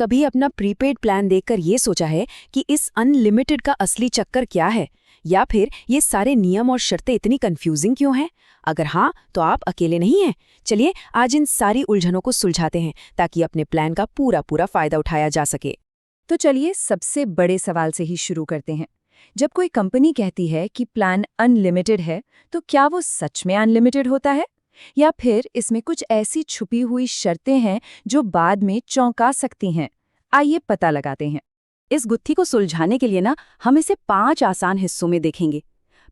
कभी अपना prepaid plan देखकर ये सोचा है कि इस अनलिमिटेड का असली चक्कर क्या है, या फिर ये सारे नियम और शर्तें इतनी कंफ्यूजिंग क्यों हैं? अगर हाँ, तो आप अकेले नहीं हैं। चलिए आज इन सारी उलझनों को सुलझाते हैं ताकि अपने प्लान का पूरा पूरा फायदा उठाया जा सके। तो चलिए सबसे बड़े सवाल से ही शुरू करते हैं। जब कोई कंपनी कहती है कि प्लान अनलिमिटेड है, तो क्या वो सच में अनलिमिटेड होता है? या फिर इसमें कुछ ऐसी छुपी हुई शर्तें हैं जो बाद में चौंका सकती हैं? आइए पता लगाते हैं। इस गुत्थी को सुलझाने के लिए हम इसे 5 आसान हिस्सों में देखेंगे।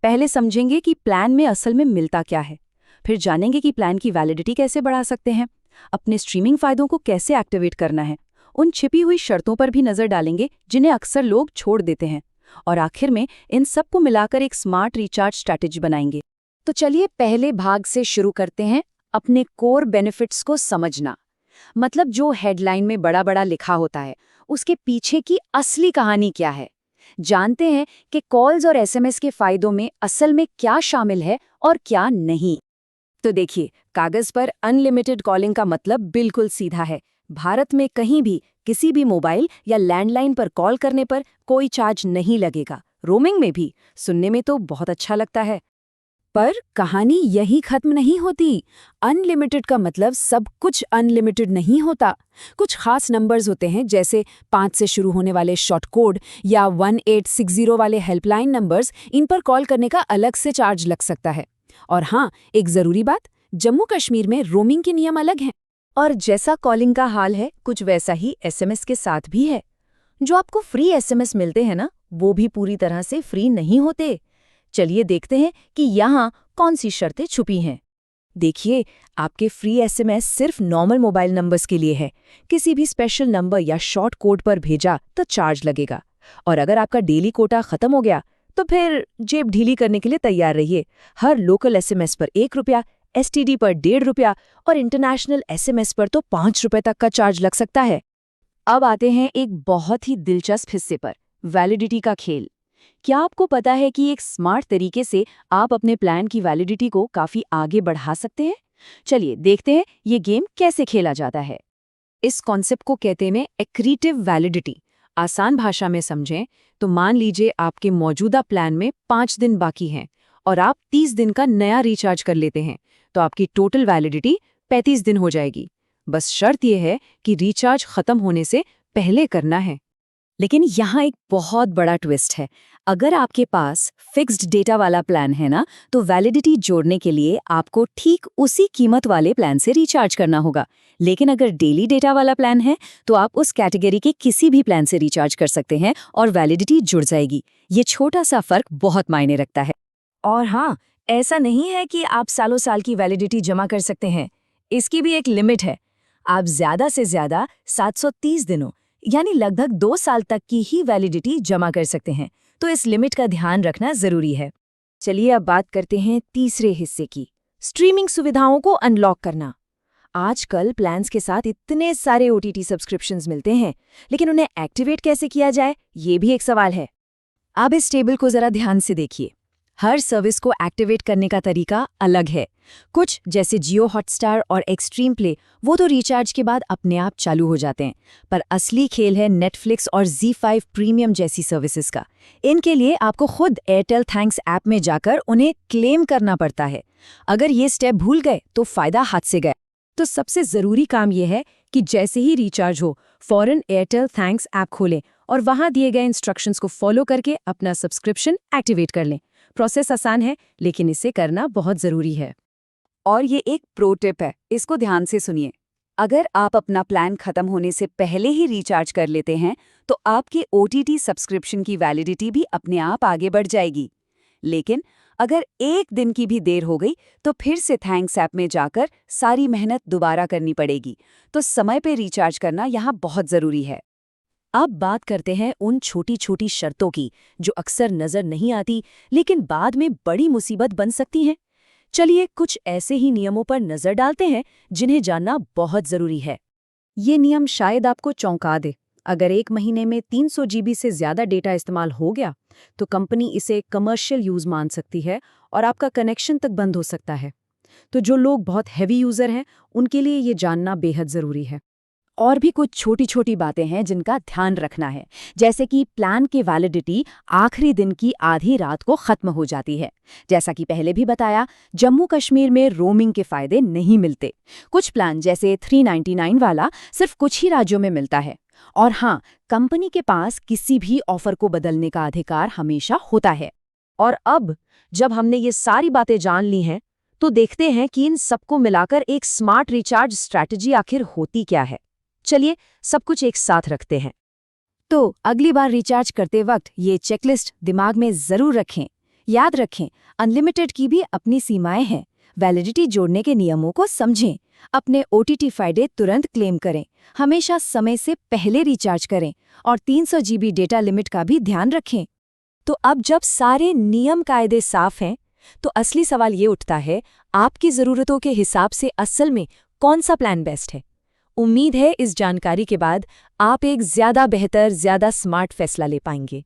पहले समझेंगे कि प्लान में असल में मिलता क्या है। फिर जानेंगे कि प्लान की वैलिडिटी कैसे बढ़ा सकते हैं, अपने स्ट्रीमिंग फायदों को कैसे एक्टिवेट करना है, उन छिपी हुई शर्तों पर भी नजर डालेंगे जिन्हें अक्सर लोग छोड़ देते हैं, और आखिर में इन सबको मिलाकर एक स्मार्ट रिचार्ज स्ट्रैटेजी बनाएंगे। तो चलिए पहले भाग से शुरू करते हैं, अपने कोर बेनिफिट्स को समझना। मतलब जो हेडलाइन में बड़ा बड़ा लिखा होता है, उसके पीछे की असली कहानी क्या है। जानते हैं कि कॉल्स और एसएमएस के फायदों में असल में क्या शामिल है और क्या नहीं। तो देखिए, कागज पर अनलिमिटेड कॉलिंग का मतलब बिल्कुल सीधा है। भारत में कहीं भी किसी भी मोबाइल या लैंडलाइन पर कॉल करने पर कोई चार्ज नहीं लगेगा। रोमिंग में भी सुनने में तो बहुत अच्छा लगता है, पर कहानी यही खत्म नहीं होती। अनलिमिटेड का मतलब सब कुछ अनलिमिटेड नहीं होता। कुछ खास नंबर्स होते हैं, जैसे 5 से शुरू होने वाले शॉर्ट कोड या 1860 वाले हेल्पलाइन नंबर्स। इन पर कॉल करने का अलग से चार्ज लग सकता है। और हाँ, एक ज़रूरी बात, जम्मू कश्मीर में रोमिंग के नियम अलग हैं। और जैसा कॉलिंग का हाल है, कुछ वैसा ही एसएमएस के साथ भी है। जो आपको फ्री एसएमएस मिलते हैं ना, वो भी पूरी तरह से फ्री नहीं होते। चलिए देखते हैं कि यहाँ कौन सी शर्तें छुपी हैं। देखिए, आपके फ्री एसएमएस सिर्फ नॉर्मल मोबाइल नंबर्स के लिए है। किसी भी स्पेशल नंबर या शॉर्ट कोड पर भेजा तो चार्ज लगेगा। और अगर आपका डेली कोटा खत्म हो गया तो फिर जेब ढीली करने के लिए तैयार रहिए। हर लोकल एसएमएस पर 1 रुपया, एसटीडी पर 1.5 रुपया और इंटरनेशनल एसएमएस पर तो 5 रुपये तक का चार्ज लग सकता है। अब आते हैं एक बहुत ही दिलचस्प हिस्से पर, वैलिडिटी का खेल। क्या आपको पता है कि एक स्मार्ट तरीके से आप अपने प्लान की वैलिडिटी को काफी आगे बढ़ा सकते हैं? चलिए देखते हैं ये गेम कैसे खेला जाता है। इस कॉन्सेप्ट को कहते हैं एक्रीटिव वैलिडिटी। आसान भाषा में समझें तो मान लीजिए आपके मौजूदा प्लान में 5 दिन बाकी हैं और आप 30 दिन का नया रिचार्ज कर लेते हैं, तो आपकी टोटल वैलिडिटी 35 दिन हो जाएगी। बस शर्त यह है कि रिचार्ज खत्म होने से पहले करना है। लेकिन यहाँ एक बहुत बड़ा ट्विस्ट है। अगर आपके पास फिक्स्ड डेटा वाला प्लान है ना, तो वैलिडिटी जोड़ने के लिए आपको ठीक उसी कीमत वाले प्लान से रिचार्ज करना होगा। लेकिन अगर डेली डेटा वाला प्लान है, तो आप उस कैटेगरी के किसी भी प्लान से रिचार्ज कर सकते हैं और वैलिडिटी जुड़ जाएगी। ये छोटा सा फर्क बहुत मायने रखता है। और हाँ, ऐसा नहीं है कि आप सालों साल की वैलिडिटी जमा कर सकते हैं। इसकी भी एक लिमिट है। आप ज्यादा से ज्यादा 730 दिनों यानी लगभग 2 साल तक की ही वैलिडिटी जमा कर सकते हैं, तो इस लिमिट का ध्यान रखना जरूरी है। चलिए अब बात करते हैं तीसरे हिस्से की, स्ट्रीमिंग सुविधाओं को अनलॉक करना। आजकल प्लान्स के साथ इतने सारे ओटीटी सब्सक्रिप्शंस मिलते हैं, लेकिन उन्हें एक्टिवेट कैसे किया जाए, ये भी एक सवाल है। अब इस टेबल को जरा ध्यान से देखिए। हर सर्विस को एक्टिवेट करने का तरीका अलग है। कुछ जैसे जियो हॉटस्टार और एक्सट्रीम प्ले, वो तो रिचार्ज के बाद अपने आप चालू हो जाते हैं। पर असली खेल है नेटफ्लिक्स और ZEE5 प्रीमियम जैसी सर्विसेज का। इनके लिए आपको खुद एयरटेल थैंक्स ऐप में जाकर उन्हें क्लेम करना पड़ता है। अगर ये स्टेप भूल गए तो फायदा हाथ से गया। तो सबसे ज़रूरी काम यह है कि जैसे ही रिचार्ज हो, फौरन एयरटेल थैंक्स ऐप खोलें और वहाँ दिए गए इंस्ट्रक्शंस को फॉलो करके अपना सब्सक्रिप्शन एक्टिवेट कर लें। प्रोसेस आसान है, लेकिन इसे करना बहुत ज़रूरी है। और ये एक प्रो टिप है, इसको ध्यान से सुनिए। अगर आप अपना प्लान खत्म होने से पहले ही रिचार्ज कर लेते हैं, तो आपके OTT सब्सक्रिप्शन की वैलिडिटी भी अपने आप आगे बढ़ जाएगी। लेकिन अगर 1 दिन की भी देर हो गई, तो फिर से थैंक्स ऐप में जाकर सारी मेहनत दोबारा करनी पड़ेगी। तो समय पे रिचार्ज करना यहाँ बहुत ज़रूरी है। अब बात करते हैं उन छोटी छोटी शर्तों की जो अक्सर नजर नहीं आती, लेकिन बाद में बड़ी मुसीबत बन सकती हैं। चलिए कुछ ऐसे ही नियमों पर नजर डालते हैं जिन्हें जानना बहुत जरूरी है। ये नियम शायद आपको चौंका दे। अगर 1 महीने में 300 GB से ज्यादा डेटा इस्तेमाल हो गया, तो कंपनी इसे कमर्शियल यूज मान सकती है और आपका कनेक्शन तक बंद हो सकता है। तो जो लोग बहुत हैवी यूजर हैं, उनके लिए ये जानना बेहद जरूरी है। और भी कुछ छोटी छोटी बातें हैं जिनका ध्यान रखना है, जैसे कि प्लान की वैलिडिटी आखिरी दिन की आधी रात को खत्म हो जाती है। जैसा कि पहले भी बताया, जम्मू कश्मीर में रोमिंग के फायदे नहीं मिलते। कुछ प्लान जैसे 399 वाला सिर्फ कुछ ही राज्यों में मिलता है। और हाँ, कंपनी के पास किसी भी ऑफर को बदलने का अधिकार हमेशा होता है। और अब जब हमने ये सारी बातें जान ली हैं, तो देखते हैं कि इन सबको मिलाकर एक स्मार्ट रिचार्ज स्ट्रैटेजी आखिर होती क्या है। चलिए सब कुछ एक साथ रखते हैं। तो अगली बार रिचार्ज करते वक्त ये चेकलिस्ट दिमाग में जरूर रखें। याद रखें, अनलिमिटेड की भी अपनी सीमाएं हैं। वैलिडिटी जोड़ने के नियमों को समझें। अपने OTT फायदे तुरंत क्लेम करें। हमेशा समय से पहले रिचार्ज करें और 300 GB डेटा लिमिट का भी ध्यान रखें। तो अब जब सारे नियम कायदे साफ हैं, तो असली सवाल ये उठता है, आपकी ज़रूरतों के हिसाब से असल में कौन सा प्लान बेस्ट है। उम्मीद है इस जानकारी के बाद आप एक ज़्यादा बेहतर, ज़्यादा स्मार्ट फैसला ले पाएंगे।